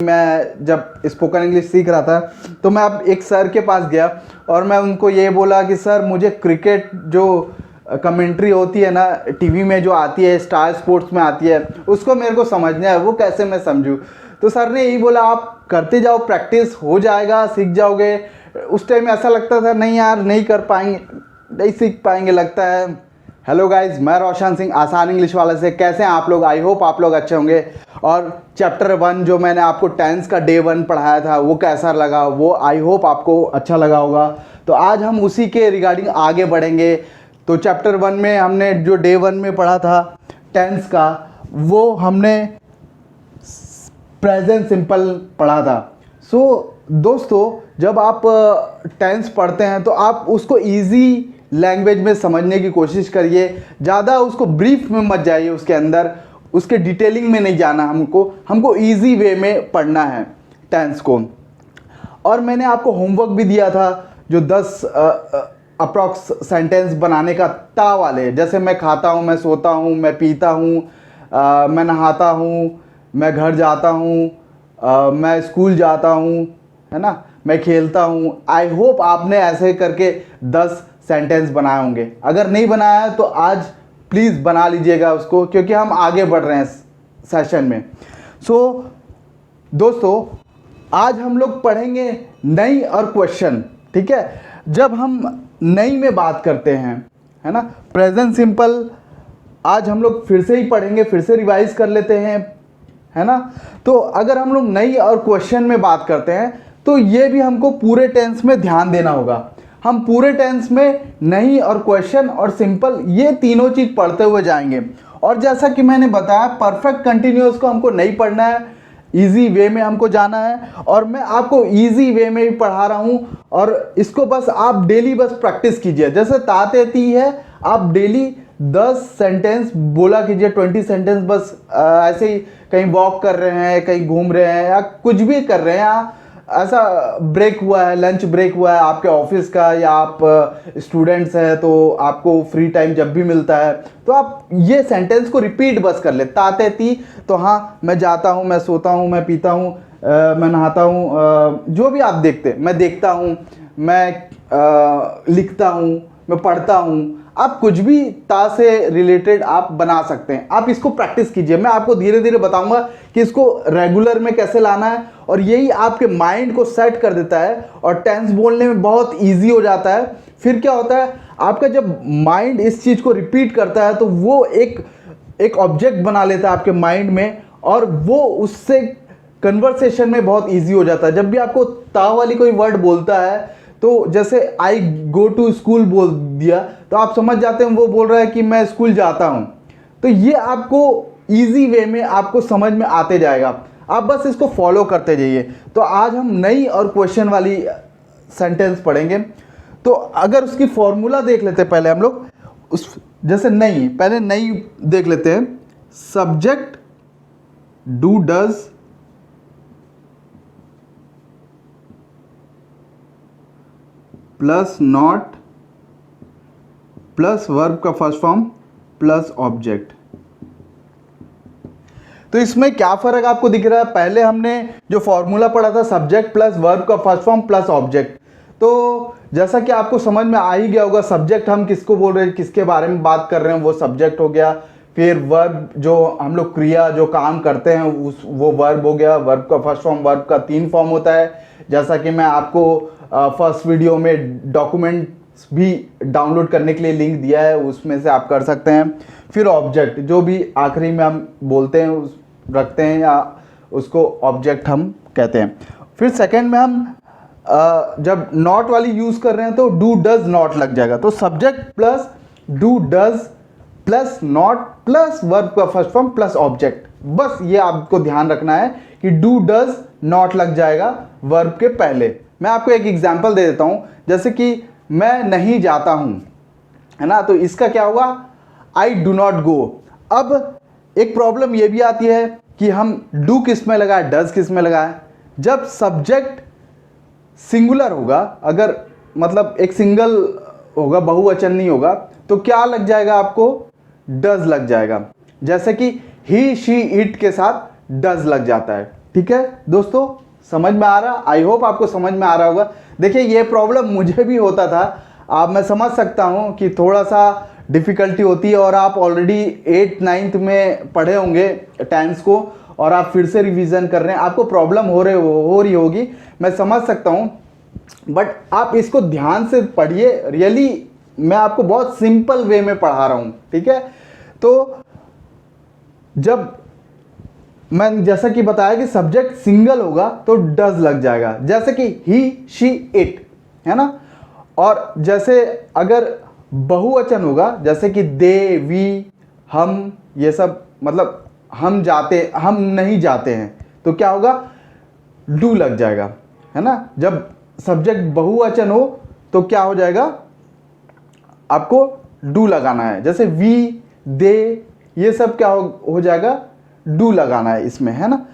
मैं जब spoken English सीख रहा था तो मैं अब एक सर के पास गया और मैं उनको ये बोला कि सर मुझे क्रिकेट जो कमेंट्री होती है ना टीवी में जो आती है, स्टार स्पोर्ट्स में आती है, उसको मेरे को समझना है, वो कैसे मैं समझूं। तो सर ने यही बोला आप करते जाओ, प्रैक्टिस हो जाएगा, सीख जाओगे। उस टाइम ऐसा लगता था नहीं यार नहीं कर पाएंगे, नहीं सीख पाएंगे लगता है। हेलो गाइज, मैं रोशन सिंह आसान इंग्लिश वाले से। कैसे हैं आप लोग? आई होप आप लोग अच्छे होंगे। और चैप्टर 1 जो मैंने आपको टेंस का डे 1 पढ़ाया था वो कैसा लगा, वो आई होप आपको अच्छा लगा होगा। तो आज हम उसी के रिगार्डिंग आगे बढ़ेंगे। तो चैप्टर 1 में हमने जो डे 1 में पढ़ा था टेंस का, वो हमने प्रेजेंट सिंपल पढ़ा था। दोस्तों जब आप टेंस पढ़ते हैं तो आप उसको इजी लैंग्वेज में समझने की कोशिश करिए, ज़्यादा उसको ब्रीफ में मत जाइए, उसके अंदर उसके डिटेलिंग में नहीं जाना। हमको इजी वे में पढ़ना है टेंस को। और मैंने आपको होमवर्क भी दिया था जो 10 अप्रॉक्स सेंटेंस बनाने का ता वाले, जैसे मैं खाता हूँ, मैं सोता हूँ, मैं पीता हूँ, मैं नहाता हूँ, मैं घर जाता हूँ, मैं स्कूल जाता हूँ, है ना, मैं खेलता हूँ। आई होप आपने ऐसे करके 10 सेंटेंस बनाए होंगे। अगर नहीं बनाया है तो आज प्लीज़ बना लीजिएगा उसको, क्योंकि हम आगे बढ़ रहे हैं सेशन में। दोस्तों आज हम लोग पढ़ेंगे नई और क्वेश्चन, ठीक है। जब हम नई में बात करते हैं, है ना, प्रेजेंट सिंपल आज हम लोग फिर से ही पढ़ेंगे, फिर से रिवाइज कर लेते हैं, है ना। तो अगर हम लोग नई और क्वेश्चन में बात करते हैं तो ये भी हमको पूरे टेंस में ध्यान देना होगा। हम पूरे टेंस में नई और क्वेश्चन और सिंपल ये तीनों चीज़ पढ़ते हुए जाएंगे। और जैसा कि मैंने बताया परफेक्ट कंटिन्यूअस को हमको नहीं पढ़ना है, इजी वे में हमको जाना है। और मैं आपको इजी वे में भी पढ़ा रहा हूँ और इसको बस आप डेली बस प्रैक्टिस कीजिए। जैसे तातेती है, आप डेली 10 सेंटेंस बोला कीजिए, 20 सेंटेंस बस ऐसे ही कहीं वॉक कर रहे हैं, कहीं घूम रहे हैं या कुछ भी कर रहे हैं, ऐसा ब्रेक हुआ है, लंच ब्रेक हुआ है आपके ऑफिस का, या आप स्टूडेंट्स हैं तो आपको फ्री टाइम जब भी मिलता है तो आप ये सेंटेंस को रिपीट बस कर ले। तातेती तो हाँ, मैं जाता हूँ, मैं सोता हूँ, मैं पीता हूँ, मैं नहाता हूँ, जो भी आप देखते, मैं देखता हूँ, मैं लिखता हूँ, मैं पढ़ता हूँ। आप कुछ भी ता से रिलेटेड आप बना सकते हैं। आप इसको प्रैक्टिस कीजिए, मैं आपको धीरे धीरे बताऊंगा कि इसको रेगुलर में कैसे लाना है। और यही आपके माइंड को सेट कर देता है और टेंस बोलने में बहुत इजी हो जाता है। फिर क्या होता है, आपका जब माइंड इस चीज़ को रिपीट करता है तो वो एक ऑब्जेक्ट बना लेता है आपके माइंड में, और वो उससे कन्वर्सेशन में बहुत ईजी हो जाता है। जब भी आपको ता वाली कोई वर्ड बोलता है तो जैसे आई गो टू स्कूल बोल दिया तो आप समझ जाते हैं वो बोल रहा है कि मैं स्कूल जाता हूँ। तो ये आपको इजी वे में आपको समझ में आते जाएगा, आप बस इसको फॉलो करते जाइए। तो आज हम नई और क्वेश्चन वाली सेंटेंस पढ़ेंगे। तो अगर उसकी फॉर्मूला देख लेते हैं पहले हम लोग, उस जैसे नई, पहले नई देख लेते हैं। Subject do does plus not plus verb का फर्स्ट फॉर्म प्लस ऑब्जेक्ट। तो इसमें क्या फ़र्क आपको दिख रहा है? पहले हमने जो फॉर्मूला पढ़ा था सब्जेक्ट प्लस वर्ब का फर्स्ट फॉर्म प्लस ऑब्जेक्ट, तो जैसा कि आपको समझ में आ ही गया होगा, सब्जेक्ट हम किसको बोल रहे हैं, किसके बारे में बात कर रहे हैं, वो सब्जेक्ट हो गया। फिर वर्ब जो हम लोग क्रिया जो काम करते हैं वो वर्ब हो गया। वर्ब का फर्स्ट फॉर्म, वर्ब का 3 फॉर्म होता है, जैसा कि मैं आपको फर्स्ट वीडियो में डॉक्यूमेंट्स भी डाउनलोड करने के लिए लिंक दिया है, उसमें से आप कर सकते हैं। फिर ऑब्जेक्ट जो भी आखिरी में हम बोलते हैं उस रखते हैं, या उसको ऑब्जेक्ट हम कहते हैं। फिर सेकंड में हम जब नॉट वाली यूज़ कर रहे हैं तो डू डज नॉट लग जाएगा। तो subject plus do does plus not plus verb का फर्स्ट फॉर्म प्लस ऑब्जेक्ट, बस ये आपको ध्यान रखना है कि डू डज नॉट लग जाएगा वर्ब के पहले। मैं आपको एक एग्जांपल दे देता हूँ, जैसे कि मैं नहीं जाता हूँ, है ना, तो इसका क्या होगा, आई डू नॉट गो। अब एक प्रॉब्लम ये भी आती है कि हम डू किस में लगाए, डज किस में लगाए। जब सब्जेक्ट सिंगुलर होगा, अगर मतलब एक सिंगल होगा, बहुवचन नहीं होगा, तो क्या लग जाएगा आपको, डज लग जाएगा। जैसे कि ही शी इट के साथ डज लग जाता है, ठीक है दोस्तों, समझ में आ रहा? आई होप आपको समझ में आ रहा होगा। देखिए ये प्रॉब्लम मुझे भी होता था, आप मैं समझ सकता हूँ कि थोड़ा सा डिफ़िकल्टी होती है, और आप ऑलरेडी 8th-9th में पढ़े होंगे टेंस को, और आप फिर से रिवीजन कर रहे हैं, आपको प्रॉब्लम हो रही होगी, मैं समझ सकता हूँ। बट आप इसको ध्यान से पढ़िए, रियली मैं आपको बहुत सिंपल वे में पढ़ा रहा हूँ, ठीक है। तो जब मैं जैसा कि बताया कि सब्जेक्ट सिंगल होगा तो डज लग जाएगा, जैसे कि ही, शी, इट, है ना। और जैसे अगर बहुवचन होगा, जैसे कि दे, वी, हम, ये सब, मतलब हम जाते, हम नहीं जाते हैं, तो क्या होगा, डू लग जाएगा, है ना। जब सब्जेक्ट बहुवचन हो तो क्या हो जाएगा, आपको डू लगाना है, जैसे वी, दे, ये सब क्या हो जाएगा, डू लगाना है इसमें, है ना।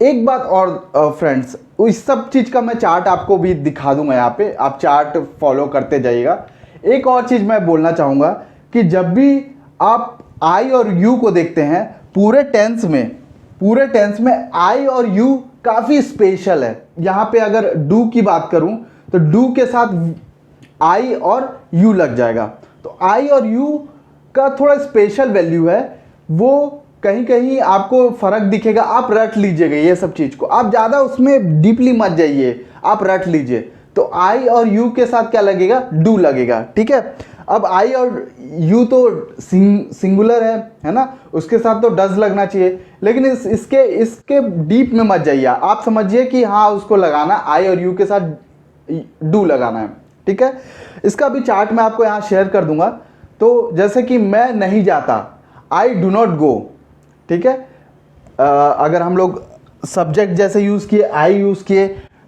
एक बात और फ्रेंड्स, इस सब चीज़ का मैं चार्ट आपको भी दिखा दूंगा यहाँ पे, आप चार्ट फॉलो करते जाइएगा। एक और चीज़ मैं बोलना चाहूँगा कि जब भी आप आई और यू को देखते हैं पूरे टेंस में आई और यू काफ़ी स्पेशल है। यहाँ पे अगर डू की बात करूँ तो डू के साथ आई और यू लग जाएगा, तो आई और यू का थोड़ा स्पेशल वैल्यू है, वो कहीं कहीं आपको फ़र्क दिखेगा। आप रट लीजिएगा ये सब चीज़ को, आप ज़्यादा उसमें डीपली मत जाइए, आप रट लीजिए। तो आई और यू के साथ क्या लगेगा, डू लगेगा, ठीक है। अब आई और यू तो सिंगुलर है ना, उसके साथ तो डज लगना चाहिए, लेकिन इसके डीप में मत जाइए, आप समझिए कि हाँ उसको लगाना, आई और यू के साथ डू लगाना है, ठीक है। इसका भी चार्ट मैं आपको यहाँ शेयर कर दूंगा। तो जैसे कि मैं नहीं जाता, आई डू नॉट गो, ठीक है। अगर हम लोग सब्जेक्ट जैसे यूज़ किए, आई यूज़ किए,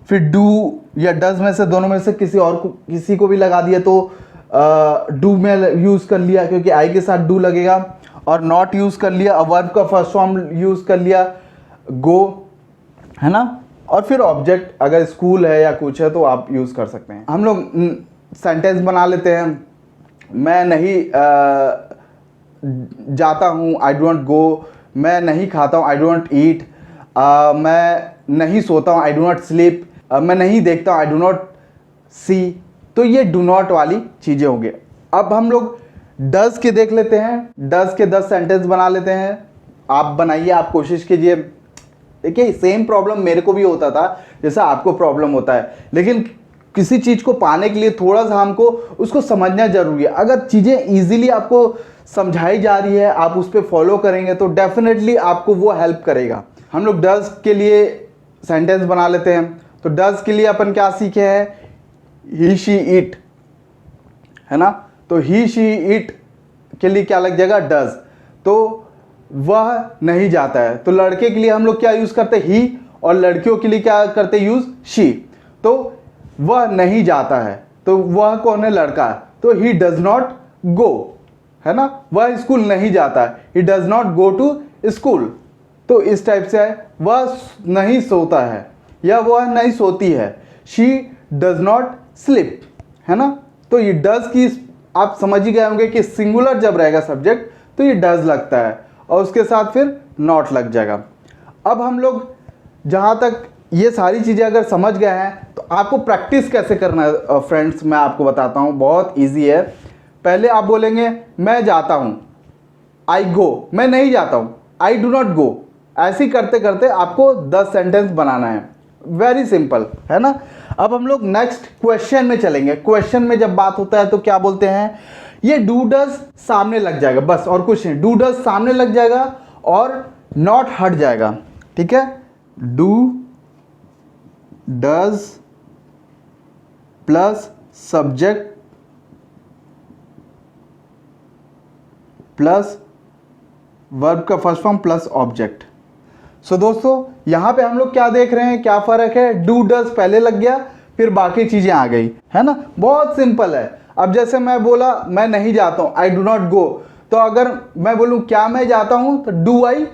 फिर डू या डज में से दोनों में से किसी को भी लगा दिया तो डू में यूज़ कर लिया क्योंकि आई के साथ डू लगेगा, और नॉट यूज़ कर लिया, वर्ब का फर्स्ट फॉर्म यूज़ कर लिया गो, है ना। और फिर ऑब्जेक्ट अगर स्कूल है या कुछ है तो आप यूज़ कर सकते हैं। हम लोग सेंटेंस बना लेते हैं, मैं नहीं जाता हूँ, आई डोंट गो, मैं नहीं खाता हूँ, आई डोंट ईट, मैं नहीं सोता हूँ, आई डो नॉट स्लीप, मैं नहीं देखता हूँ, आई डो नॉट सी। तो ये डू नॉट वाली चीज़ें होंगी। अब हम लोग डज के देख लेते हैं, डज के 10 सेंटेंस बना लेते हैं। आप बनाइए, आप कोशिश कीजिए। देखिए सेम प्रॉब्लम मेरे को भी होता था जैसा आपको प्रॉब्लम होता है, लेकिन किसी चीज़ को पाने के लिए थोड़ा सा हमको उसको समझना जरूरी है। अगर चीज़ें ईजिली आपको समझाई जा रही है, आप उस पर फॉलो करेंगे तो डेफिनेटली आपको वो हेल्प करेगा। हम लोग डज के लिए सेंटेंस बना लेते हैं। तो डज के लिए अपन क्या सीखे हैं, ही, शी, इट, है ना। तो ही, शी, इट के लिए क्या लग जाएगा, डज। तो वह नहीं जाता है, तो लड़के के लिए हम लोग क्या यूज़ करते हैं, ही, और लड़कियों के लिए क्या करते हैं, यूज़ शी। तो वह नहीं जाता है, तो वह कौन है, लड़का है, तो ही डज नॉट गो, है ना। वह स्कूल नहीं जाता है, he does not go to school. तो इस टाइप से है, वह नहीं सोता है या वह नहीं सोती है, शी डज नॉट स्लीप, है ना। तो ये डज की आप समझ ही गए होंगे कि सिंगुलर जब रहेगा सब्जेक्ट तो ये डज लगता है, और उसके साथ फिर नॉट लग जाएगा। अब हम लोग जहाँ तक ये सारी चीज़ें अगर समझ गए हैं तो आपको प्रैक्टिस कैसे करना है फ्रेंड्स, मैं आपको बताता हूँ, बहुत इजी है। पहले आप बोलेंगे मैं जाता हूँ, आई गो, मैं नहीं जाता हूँ, आई डू नॉट गो। ऐसे ही करते करते आपको 10 सेंटेंस बनाना है, वेरी सिंपल, है ना। अब हम लोग नेक्स्ट क्वेश्चन में चलेंगे। क्वेश्चन में जब बात होता है तो क्या बोलते हैं, ये डू डज सामने लग जाएगा बस, और कुछ नहीं, डू डज सामने लग जाएगा और नॉट हट जाएगा, ठीक है। Do does plus subject plus verb का फर्स्ट फॉर्म प्लस ऑब्जेक्ट। सो दोस्तों यहाँ पे हम लोग क्या देख रहे हैं, क्या फ़र्क है, डू डज पहले लग गया फिर बाकी चीज़ें आ गई, है ना। बहुत सिंपल है। अब जैसे मैं बोला मैं नहीं जाता हूँ, आई डू नॉट गो, तो अगर मैं बोलूँ क्या मैं जाता हूँ, तो डू आई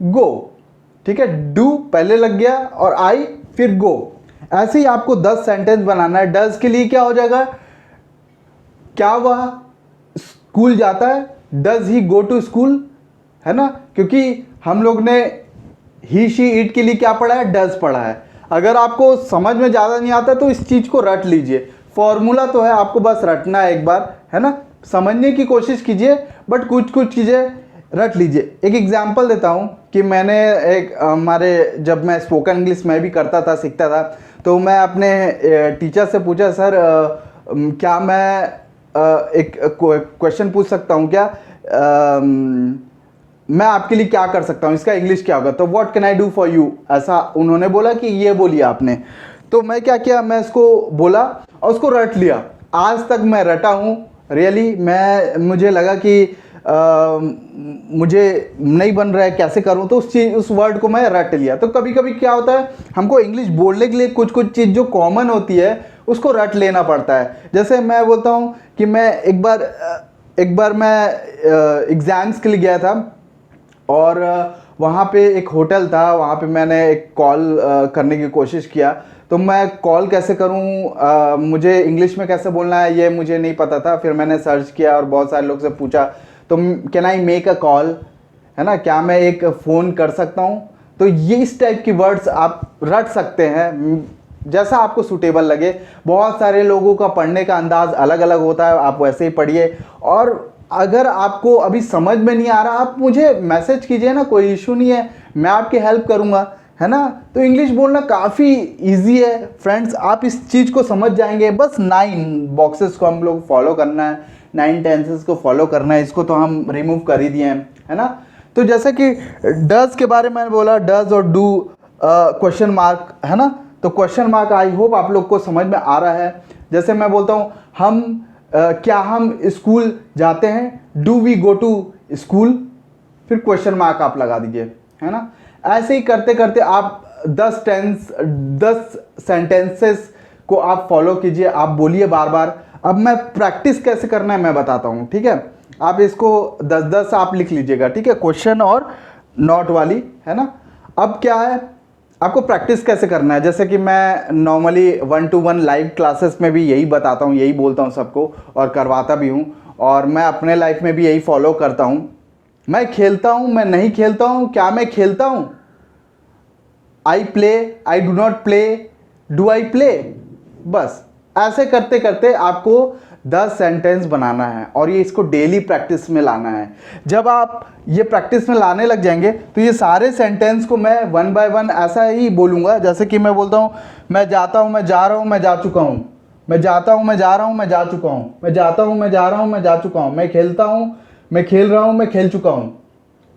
गो, ठीक है। डू पहले लग गया और आई फिर गो। ऐसे ही आपको 10 सेंटेंस बनाना है। डज के लिए क्या हो जाएगा, क्या वह स्कूल जाता है, does he go to school, है ना, क्योंकि हम लोग ने ही शी इट के लिए क्या पढ़ा है, डज पढ़ा है। अगर आपको समझ में ज़्यादा नहीं आता तो इस चीज़ को रट लीजिए, फॉर्मूला तो है, आपको बस रटना है एक बार, है ना, समझने की कोशिश कीजिए, बट कुछ कुछ चीज़ें रट लीजिए। एक एग्जांपल देता हूँ कि मैंने एक हमारे जब मैं स्पोकन इंग्लिश मैं भी करता था, सीखता था, तो मैं अपने टीचर से पूछा, सर क्या मैं एक क्वेश्चन पूछ सकता हूँ क्या, मैं आपके लिए क्या कर सकता हूँ, इसका इंग्लिश क्या होगा, तो what can I do for you, ऐसा उन्होंने बोला कि ये बोलिए आपने। तो मैं क्या किया, मैं उसको बोला और उसको रट लिया। आज तक मैं रटा हूँ रियली। मुझे लगा कि मुझे नहीं बन रहा है, कैसे करूँ, तो उस वर्ड को मैं रट लिया। तो कभी कभी क्या होता है, हमको इंग्लिश बोलने के लिए कुछ कुछ चीज़ जो कॉमन होती है उसको रट लेना पड़ता है। जैसे मैं बोलता हूँ कि मैं एक बार मैं एग्ज़ाम्स के लिए गया था और वहाँ पे एक होटल था, वहाँ पे मैंने एक कॉल करने की कोशिश किया। तो मैं कॉल कैसे करूँ, मुझे इंग्लिश में कैसे बोलना है ये मुझे नहीं पता था। फिर मैंने सर्च किया और बहुत सारे लोग से पूछा, तो can I make a call, है ना, क्या मैं एक फ़ोन कर सकता हूँ। तो ये इस टाइप की वर्ड्स आप रट सकते हैं, जैसा आपको सूटेबल लगे। बहुत सारे लोगों का पढ़ने का अंदाज़ अलग अलग होता है, आप वैसे ही पढ़िए। और अगर आपको अभी समझ में नहीं आ रहा, आप मुझे मैसेज कीजिए ना, कोई इशू नहीं है, मैं आपकी हेल्प करूँगा, है ना। तो इंग्लिश बोलना काफ़ी इजी है फ्रेंड्स, आप इस चीज़ को समझ जाएंगे। बस 9 बॉक्सेस को हम लोग फॉलो करना है, 9 टेंसेस को फॉलो करना है, इसको तो हम रिमूव कर ही दिए हैं, है ना। तो जैसे कि डज के बारे में मैंने बोला, डज और डू क्वेश्चन मार्क, है ना। तो क्वेश्चन मार्क आई होप आप लोग को समझ में आ रहा है। जैसे मैं बोलता हूँ क्या हम स्कूल जाते हैं, do we go to school, फिर क्वेश्चन मार्क आप लगा दीजिए, है ना। ऐसे ही करते करते आप 10 सेंटेंसेस को आप फॉलो कीजिए, आप बोलिए बार बार। अब मैं प्रैक्टिस कैसे करना है मैं बताता हूँ, ठीक है। आप इसको 10 आप लिख लीजिएगा, ठीक है, क्वेश्चन और नॉट वाली, है ना। अब क्या है, आपको प्रैक्टिस कैसे करना है, जैसे कि मैं नॉर्मली 1 to 1 लाइव क्लासेस में भी यही बताता हूँ, यही बोलता हूँ सबको और करवाता भी हूँ। और मैं अपने लाइफ में भी यही फॉलो करता हूँ। मैं खेलता हूँ, मैं नहीं खेलता हूँ, क्या मैं खेलता हूँ, I play, I do not play, do I play. बस ऐसे करते करते आपको 10 सेंटेंस बनाना है और ये इसको डेली प्रैक्टिस में लाना है। जब आप ये प्रैक्टिस में लाने लग जाएंगे तो ये सारे सेंटेंस को मैं 1 by 1 ऐसा ही बोलूँगा। जैसे कि मैं बोलता हूँ, मैं जाता हूँ, मैं जा रहा हूँ, मैं जा चुका हूँ, मैं जाता हूँ, मैं जा रहा हूँ, मैं जा चुका हूँ, मैं जाता हूँ, मैं जा रहा हूँ, मैं जा चुका हूँ, मैं खेलता हूँ, मैं खेल रहा हूँ, मैं खेल चुका हूँ।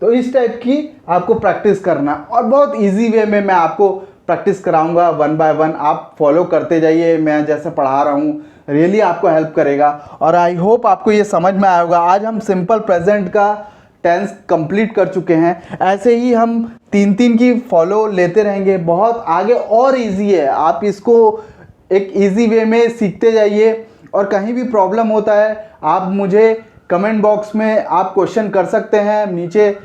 तो इस टाइप की आपको प्रैक्टिस करना और बहुत इजी वे में मैं आपको प्रैक्टिस कराऊंगा 1 by 1। आप फॉलो करते जाइए, मैं जैसे पढ़ा रहा हूँ, रियली आपको हेल्प करेगा और आई होप आपको ये समझ में आएगा। आज हम सिंपल प्रेजेंट का टेंस कंप्लीट कर चुके हैं, ऐसे ही हम 3 की फॉलो लेते रहेंगे, बहुत आगे और इजी है। आप इसको एक इजी वे में सीखते जाइए और कहीं भी प्रॉब्लम होता है आप मुझे कमेंट बॉक्स में आप क्वेश्चन कर सकते हैं, नीचे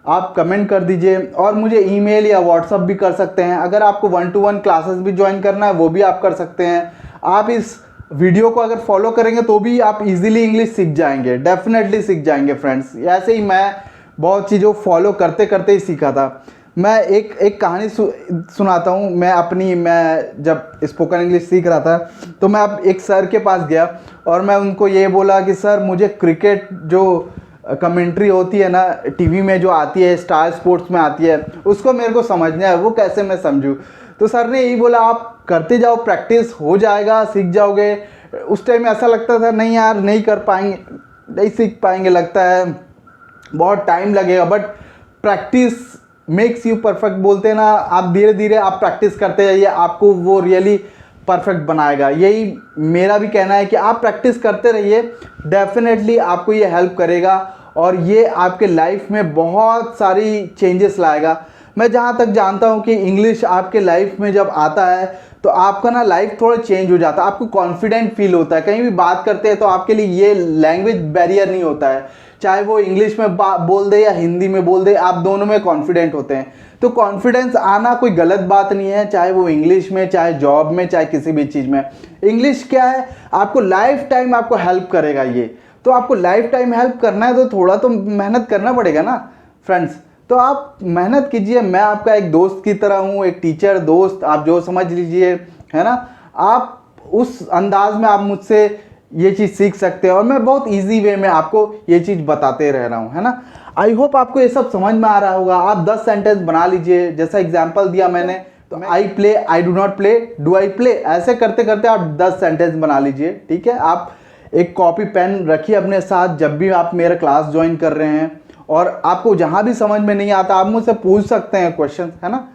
आप कमेंट कर दीजिए और मुझे ईमेल या व्हाट्सअप भी कर सकते हैं। अगर आपको 1 to 1 क्लासेस भी ज्वाइन करना है वो भी आप कर सकते हैं। आप इस वीडियो को अगर फॉलो करेंगे तो भी आप इजीली इंग्लिश सीख जाएंगे, डेफिनेटली सीख जाएंगे फ्रेंड्स। ऐसे ही मैं बहुत चीज़ों फॉलो करते करते ही सीखा था। मैं एक कहानी सुनाता हूँ। मैं जब स्पोकन इंग्लिश सीख रहा था तो मैं अब एक सर के पास गया और मैं उनको ये बोला कि सर मुझे क्रिकेट जो कमेंट्री होती है ना टीवी में जो आती है, स्टार स्पोर्ट्स में आती है, उसको मेरे को समझना है, वो कैसे मैं समझूं। तो सर ने यही बोला, आप करते जाओ, प्रैक्टिस हो जाएगा, सीख जाओगे। उस टाइम ऐसा लगता था नहीं यार नहीं कर पाएंगे, नहीं सीख पाएंगे, लगता है बहुत टाइम लगेगा, but practice makes you perfect बोलते हैं ना। आप धीरे धीरे आप प्रैक्टिस करते जाइए, आपको वो रियली परफेक्ट बनाएगा। यही मेरा भी कहना है कि आप प्रैक्टिस करते रहिए, डेफिनेटली आपको ये हेल्प करेगा और ये आपके लाइफ में बहुत सारी चेंजेस लाएगा। मैं जहाँ तक जानता हूँ कि इंग्लिश आपके लाइफ में जब आता है तो आपका ना लाइफ थोड़ा चेंज हो जाता है, आपको कॉन्फिडेंट फील होता है। कहीं भी बात करते हैं तो आपके लिए ये लैंग्वेज बैरियर नहीं होता है, चाहे वो इंग्लिश में बोल दे या हिंदी में बोल दे, आप दोनों में कॉन्फिडेंट होते हैं। तो कॉन्फिडेंस आना कोई गलत बात नहीं है, चाहे वो इंग्लिश में, चाहे जॉब में, चाहे किसी भी चीज़ में। इंग्लिश क्या है, आपको लाइफ टाइम आपको हेल्प करेगा ये। तो आपको लाइफ टाइम हेल्प करना है तो थोड़ा तो मेहनत करना पड़ेगा ना फ्रेंड्स। तो आप मेहनत कीजिए, मैं आपका एक दोस्त की तरह हूँ, एक टीचर दोस्त आप जो समझ लीजिए, है ना। आप उस अंदाज में आप मुझसे ये चीज़ सीख सकते हैं और मैं बहुत इजी वे में आपको ये चीज़ बताते रह रहा हूँ, है ना। आई होप आपको ये सब समझ में आ रहा होगा। आप 10 सेंटेंस बना लीजिए, जैसा एग्जाम्पल दिया मैंने, तो I play, I do not play, do I play, ऐसे करते करते आप 10 सेंटेंस बना लीजिए, ठीक है। आप एक कॉपी पेन रखिए अपने साथ जब भी आप मेरा क्लास ज्वाइन कर रहे हैं, और आपको जहाँ भी समझ में नहीं आता आप मुझसे पूछ सकते हैं क्वेश्चन, है ना।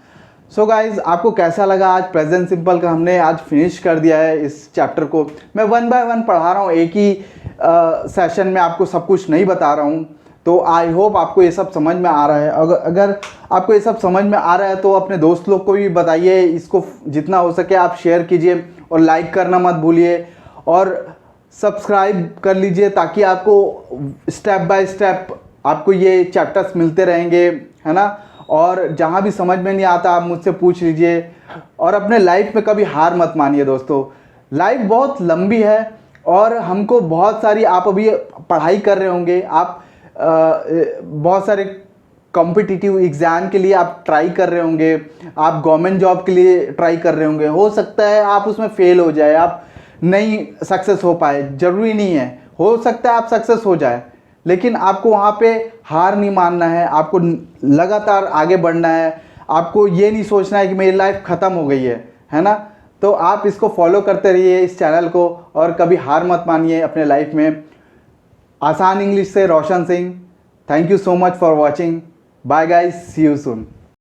सो गाइज, आपको कैसा लगा आज प्रेजेंट सिंपल का हमने आज फिनिश कर दिया है इस चैप्टर को। मैं 1 बाय 1 पढ़ा रहा हूँ, एक ही सेशन में आपको सब कुछ नहीं बता रहा हूँ। तो आई होप आपको ये सब समझ में आ रहा है। अगर आपको ये सब समझ में आ रहा है तो अपने दोस्त लोग को भी बताइए, इसको जितना हो सके आप शेयर कीजिए और लाइक करना मत भूलिए और सब्सक्राइब कर लीजिए, ताकि आपको स्टेप बाय स्टेप आपको ये चैप्टर्स मिलते रहेंगे, है ना। और जहाँ भी समझ में नहीं आता आप मुझसे पूछ लीजिए, और अपने लाइफ में कभी हार मत मानिए दोस्तों। लाइफ बहुत लंबी है और हमको बहुत सारी, आप अभी पढ़ाई कर रहे होंगे, आप बहुत सारे कॉम्पिटिटिव एग्ज़ाम के लिए आप ट्राई कर रहे होंगे, आप गवर्नमेंट जॉब के लिए ट्राई कर रहे होंगे। हो सकता है आप उसमें फेल हो जाए, आप नहीं सक्सेस हो पाए, ज़रूरी नहीं है, हो सकता है आप सक्सेस हो जाए, लेकिन आपको वहाँ पे हार नहीं मानना है, आपको लगातार आगे बढ़ना है। आपको ये नहीं सोचना है कि मेरी लाइफ ख़त्म हो गई है ना। तो आप इसको फॉलो करते रहिए इस चैनल को, और कभी हार मत मानिए अपने लाइफ में। आसान इंग्लिश से Roshan Singh, thank you so much for watching, bye guys, see you soon.